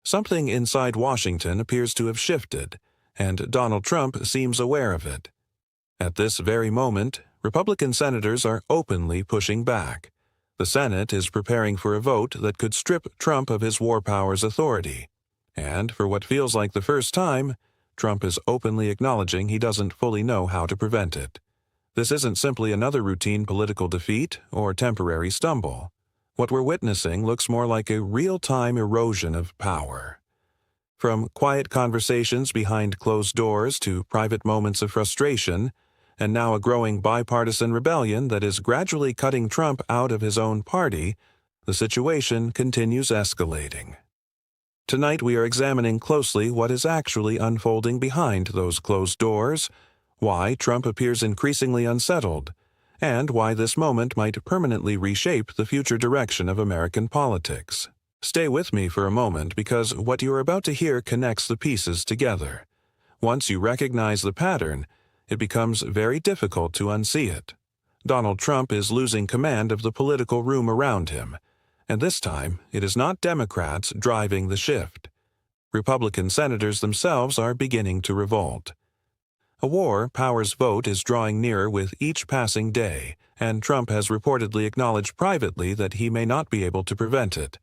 Something inside Washington appears to have shifted, and Donald Trump seems aware of it. At this very moment, Republican senators are openly pushing back. The Senate is preparing for a vote that could strip Trump of his war powers authority. And for what feels like the first time, Trump is openly acknowledging he doesn't fully know how to prevent it. This isn't simply another routine political defeat or temporary stumble. What we're witnessing looks more like a real-time erosion of power. From quiet conversations behind closed doors to private moments of frustration, and now a growing bipartisan rebellion that is gradually cutting Trump out of his own party, the situation continues escalating. Tonight we are examining closely what is actually unfolding behind those closed doors, why Trump appears increasingly unsettled, and why this moment might permanently reshape the future direction of American politics. Stay with me for a moment because what you are about to hear connects the pieces together. Once you recognize the pattern, it becomes very difficult to unsee it. Donald Trump is losing command of the political room around him, and this time it is not Democrats driving the shift. Republican senators themselves are beginning to revolt. A war powers vote is drawing nearer with each passing day, and Trump has reportedly acknowledged privately that he may not be able to prevent it.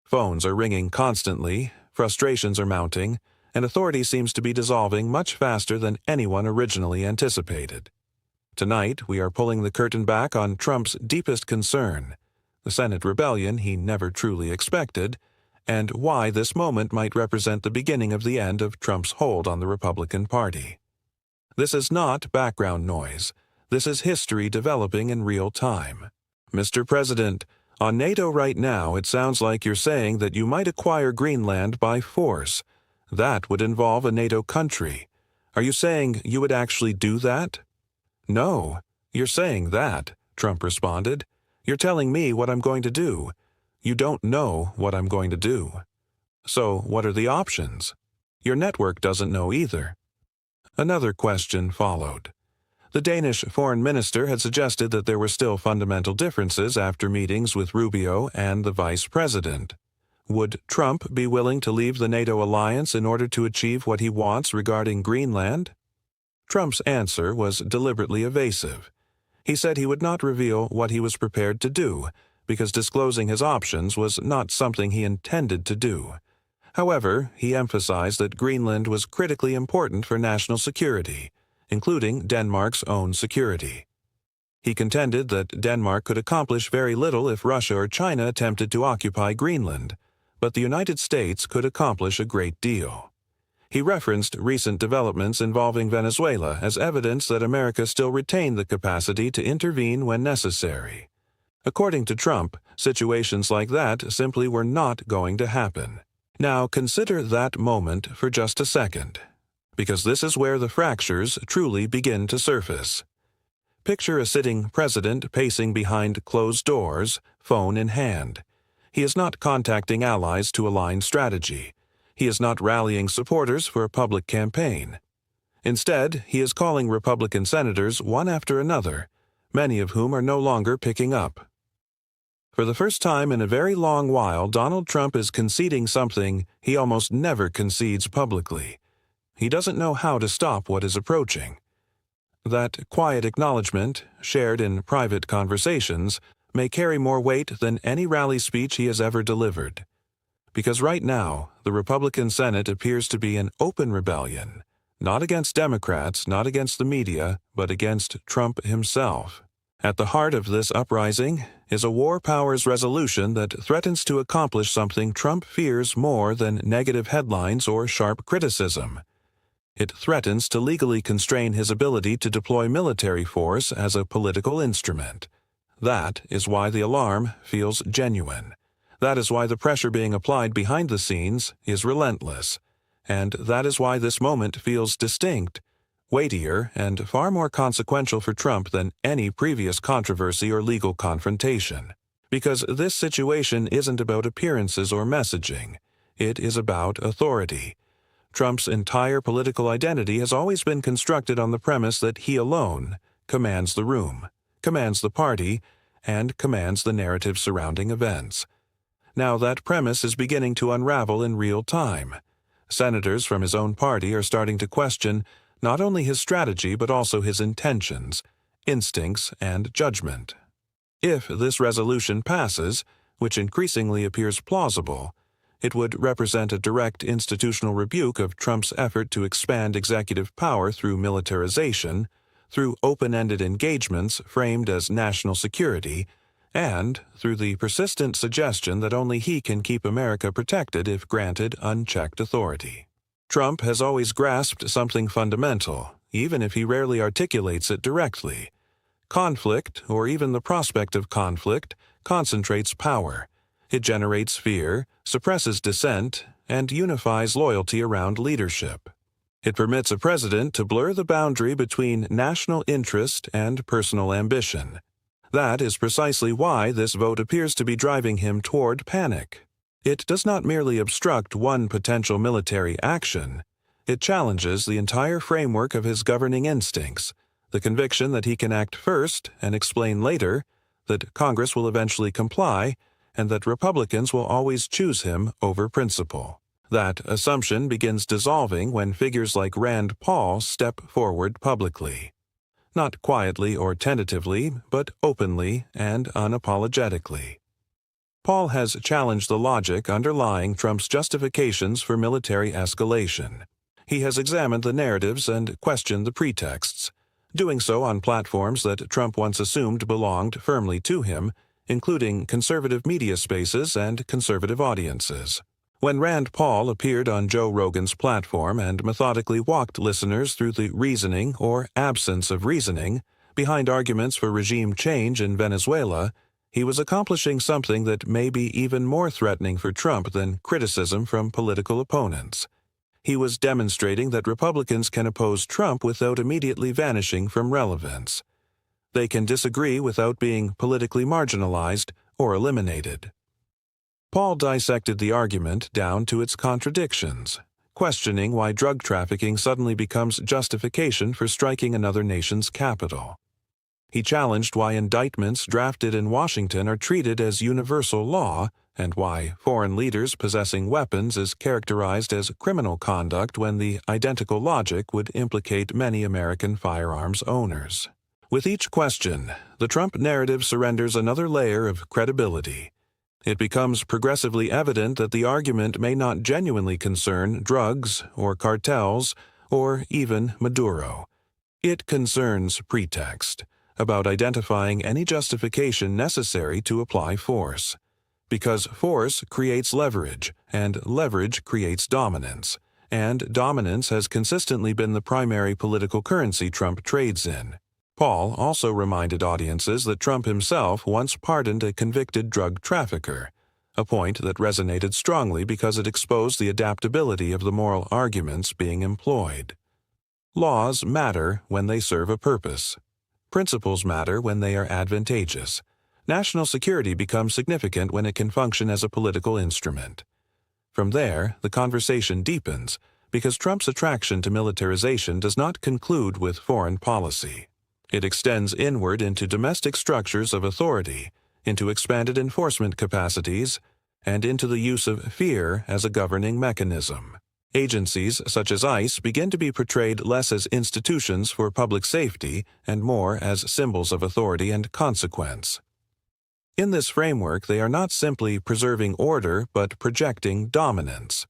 Phones are ringing constantly, frustrations are mounting, and authority seems to be dissolving much faster than anyone originally anticipated. Tonight, we are pulling the curtain back on Trump's deepest concern, the Senate rebellion he never truly expected, and why this moment might represent the beginning of the end of Trump's hold on the Republican Party. This is not background noise. This is history developing in real time. Mr. President, on NATO right now, it sounds like you're saying that you might acquire Greenland by force. That would involve a NATO country. Are you saying you would actually do that? No, you're saying that, Trump responded. You're telling me what I'm going to do. You don't know what I'm going to do. So what are the options? Your network doesn't know either. Another question followed. The Danish foreign minister had suggested that there were still fundamental differences after meetings with Rubio and the vice president. Would Trump be willing to leave the NATO alliance in order to achieve what he wants regarding Greenland? Trump's answer was deliberately evasive. He said he would not reveal what he was prepared to do, because disclosing his options was not something he intended to do. However, he emphasized that Greenland was critically important for national security, including Denmark's own security. He contended that Denmark could accomplish very little if Russia or China attempted to occupy Greenland, but the United States could accomplish a great deal. He referenced recent developments involving Venezuela as evidence that America still retained the capacity to intervene when necessary. According to Trump, situations like that simply were not going to happen. Now consider that moment for just a second, because this is where the fractures truly begin to surface. Picture a sitting president pacing behind closed doors, phone in hand. He is not contacting allies to align strategy. He is not rallying supporters for a public campaign. Instead, he is calling Republican senators one after another, many of whom are no longer picking up. For the first time in a very long while, Donald Trump is conceding something he almost never concedes publicly. He doesn't know how to stop what is approaching. That quiet acknowledgement, shared in private conversations, may carry more weight than any rally speech he has ever delivered. Because right now, the Republican Senate appears to be an open rebellion, not against Democrats, not against the media, but against Trump himself. At the heart of this uprising is a war powers resolution that threatens to accomplish something Trump fears more than negative headlines or sharp criticism. It threatens to legally constrain his ability to deploy military force as a political instrument. That is why the alarm feels genuine. That is why the pressure being applied behind the scenes is relentless. And that is why this moment feels distinct, weightier, and far more consequential for Trump than any previous controversy or legal confrontation. Because this situation isn't about appearances or messaging. It is about authority. Trump's entire political identity has always been constructed on the premise that he alone commands the room, commands the party, and commands the narrative surrounding events. Now that premise is beginning to unravel in real time. Senators from his own party are starting to question not only his strategy but also his intentions, instincts, and judgment. If this resolution passes, which increasingly appears plausible, it would represent a direct institutional rebuke of Trump's effort to expand executive power through militarization, through open-ended engagements framed as national security, and through the persistent suggestion that only he can keep America protected if granted unchecked authority. Trump has always grasped something fundamental, even if he rarely articulates it directly. Conflict, or even the prospect of conflict, concentrates power. It generates fear, suppresses dissent, and unifies loyalty around leadership. It permits a president to blur the boundary between national interest and personal ambition. That is precisely why this vote appears to be driving him toward panic. It does not merely obstruct one potential military action. It challenges the entire framework of his governing instincts, the conviction that he can act first and explain later, that Congress will eventually comply, and that Republicans will always choose him over principle. That assumption begins dissolving when figures like Rand Paul step forward publicly. Not quietly or tentatively, but openly and unapologetically. Paul has challenged the logic underlying Trump's justifications for military escalation. He has examined the narratives and questioned the pretexts, doing so on platforms that Trump once assumed belonged firmly to him, including conservative media spaces and conservative audiences. When Rand Paul appeared on Joe Rogan's platform and methodically walked listeners through the reasoning or absence of reasoning behind arguments for regime change in Venezuela, he was accomplishing something that may be even more threatening for Trump than criticism from political opponents. He was demonstrating that Republicans can oppose Trump without immediately vanishing from relevance. They can disagree without being politically marginalized or eliminated. Paul dissected the argument down to its contradictions, questioning why drug trafficking suddenly becomes justification for striking another nation's capital. He challenged why indictments drafted in Washington are treated as universal law and why foreign leaders possessing weapons is characterized as criminal conduct when the identical logic would implicate many American firearms owners. With each question, the Trump narrative surrenders another layer of credibility. It becomes progressively evident that the argument may not genuinely concern drugs or cartels or even Maduro. It concerns pretext, about identifying any justification necessary to apply force. Because force creates leverage, and leverage creates dominance, and dominance has consistently been the primary political currency Trump trades in. Paul also reminded audiences that Trump himself once pardoned a convicted drug trafficker, a point that resonated strongly because it exposed the adaptability of the moral arguments being employed. Laws matter when they serve a purpose. Principles matter when they are advantageous. National security becomes significant when it can function as a political instrument. From there, the conversation deepens, because Trump's attraction to militarization does not conclude with foreign policy. It extends inward into domestic structures of authority, into expanded enforcement capacities, and into the use of fear as a governing mechanism. Agencies such as ICE begin to be portrayed less as institutions for public safety and more as symbols of authority and consequence. In this framework, they are not simply preserving order but projecting dominance.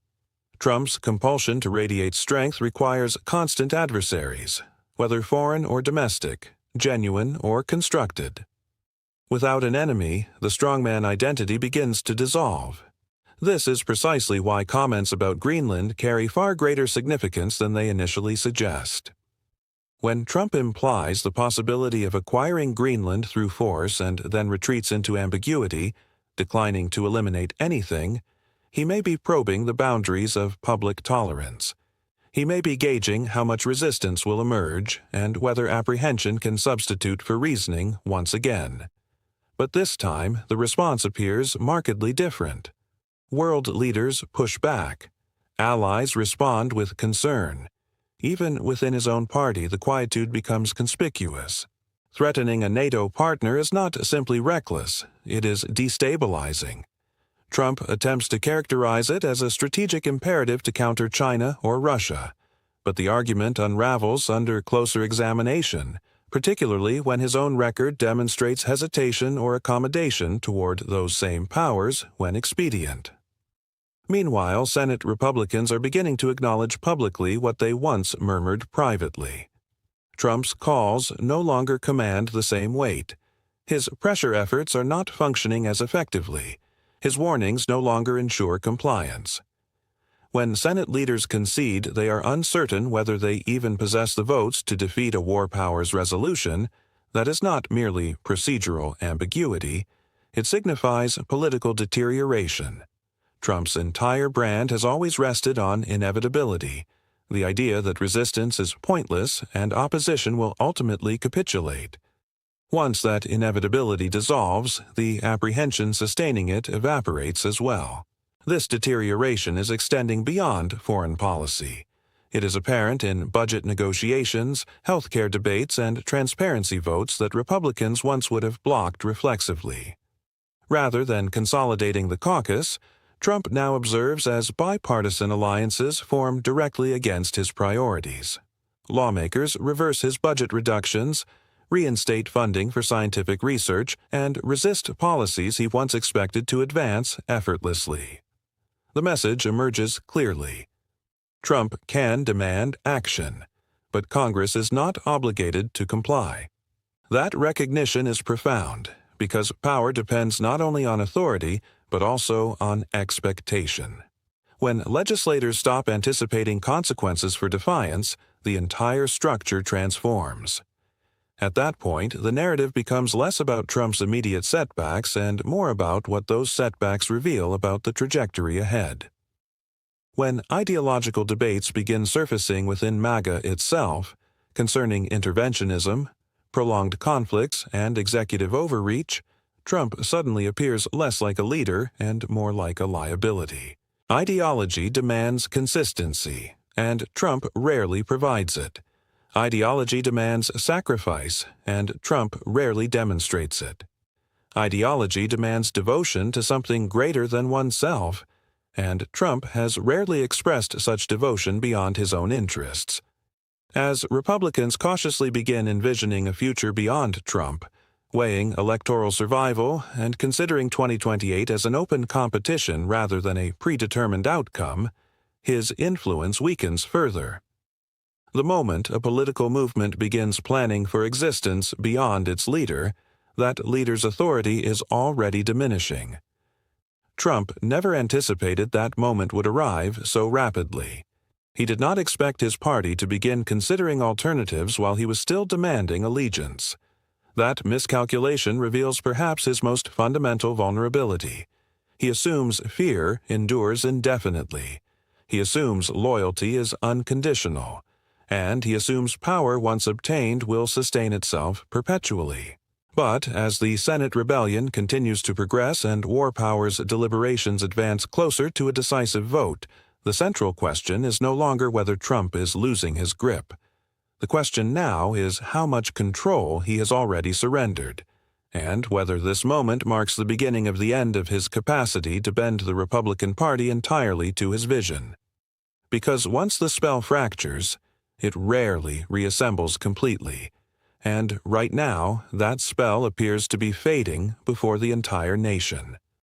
Trump's compulsion to radiate strength requires constant adversaries, whether foreign or domestic, genuine or constructed. Without an enemy, the strongman identity begins to dissolve. This is precisely why comments about Greenland carry far greater significance than they initially suggest. When Trump implies the possibility of acquiring Greenland through force and then retreats into ambiguity, declining to eliminate anything, he may be probing the boundaries of public tolerance. He may be gauging how much resistance will emerge and whether apprehension can substitute for reasoning once again. But this time, the response appears markedly different. World leaders push back. Allies respond with concern. Even within his own party, the quietude becomes conspicuous. Threatening a NATO partner is not simply reckless, it is destabilizing. Trump attempts to characterize it as a strategic imperative to counter China or Russia, but the argument unravels under closer examination, particularly when his own record demonstrates hesitation or accommodation toward those same powers when expedient. Meanwhile, Senate Republicans are beginning to acknowledge publicly what they once murmured privately. Trump's calls no longer command the same weight. His pressure efforts are not functioning as effectively. His warnings no longer ensure compliance. When Senate leaders concede they are uncertain whether they even possess the votes to defeat a war powers resolution, that is not merely procedural ambiguity, it signifies political deterioration. Trump's entire brand has always rested on inevitability, the idea that resistance is pointless and opposition will ultimately capitulate. Once that inevitability dissolves, the apprehension sustaining it evaporates as well. This deterioration is extending beyond foreign policy. It is apparent in budget negotiations, healthcare debates, and transparency votes that Republicans once would have blocked reflexively. Rather than consolidating the caucus, Trump now observes as bipartisan alliances form directly against his priorities. Lawmakers reverse his budget reductions, reinstate funding for scientific research, and resist policies he once expected to advance effortlessly. The message emerges clearly. Trump can demand action, but Congress is not obligated to comply. That recognition is profound, because power depends not only on authority, but also on expectation. When legislators stop anticipating consequences for defiance, the entire structure transforms. At that point, the narrative becomes less about Trump's immediate setbacks and more about what those setbacks reveal about the trajectory ahead. When ideological debates begin surfacing within MAGA itself, concerning interventionism, prolonged conflicts, and executive overreach, Trump suddenly appears less like a leader and more like a liability. Ideology demands consistency, and Trump rarely provides it. Ideology demands sacrifice, and Trump rarely demonstrates it. Ideology demands devotion to something greater than oneself, and Trump has rarely expressed such devotion beyond his own interests. As Republicans cautiously begin envisioning a future beyond Trump, weighing electoral survival and considering 2028 as an open competition rather than a predetermined outcome, his influence weakens further. The moment a political movement begins planning for existence beyond its leader, that leader's authority is already diminishing. Trump never anticipated that moment would arrive so rapidly. He did not expect his party to begin considering alternatives while he was still demanding allegiance. That miscalculation reveals perhaps his most fundamental vulnerability. He assumes fear endures indefinitely. He assumes loyalty is unconditional. And he assumes power once obtained will sustain itself perpetually. But as the Senate rebellion continues to progress and war powers deliberations advance closer to a decisive vote, the central question is no longer whether Trump is losing his grip. The question now is how much control he has already surrendered, and whether this moment marks the beginning of the end of his capacity to bend the Republican Party entirely to his vision. Because once the spell fractures, it rarely reassembles completely, and right now that spell appears to be fading before the entire nation.